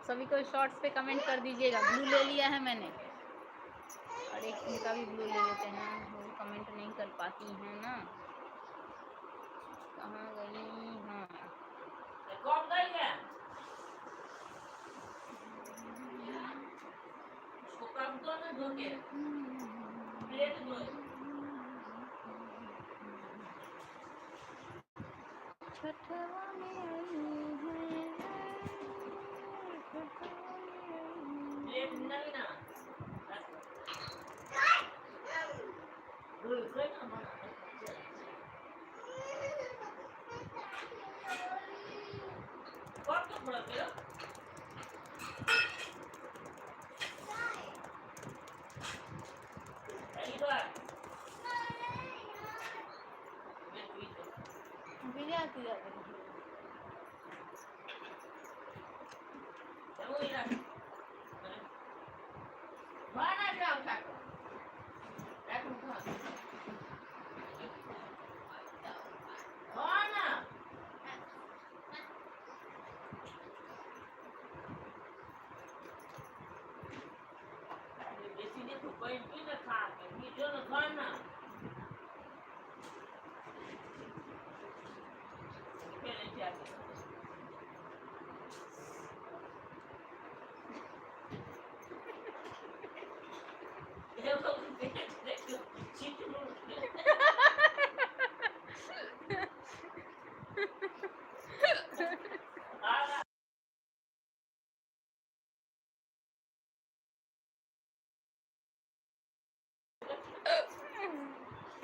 सभी को शॉर्ट्स पे कमेंट कर दीजिएगा। ब्लू ले लिया है मैंने, और एक इनका भी ब्लू ले लेते हैं। वो कमेंट नहीं कर पाती हैं ना, कहाँ गई? हाँ, कौन गई है? उसको कम दो ना, धो के प्लेट दो। छठवा में आई है, प्लेट नहीं ना, दूर कोई ना बना। कौन तो बड़ा तेरा?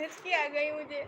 हिचकी आ गई मुझे।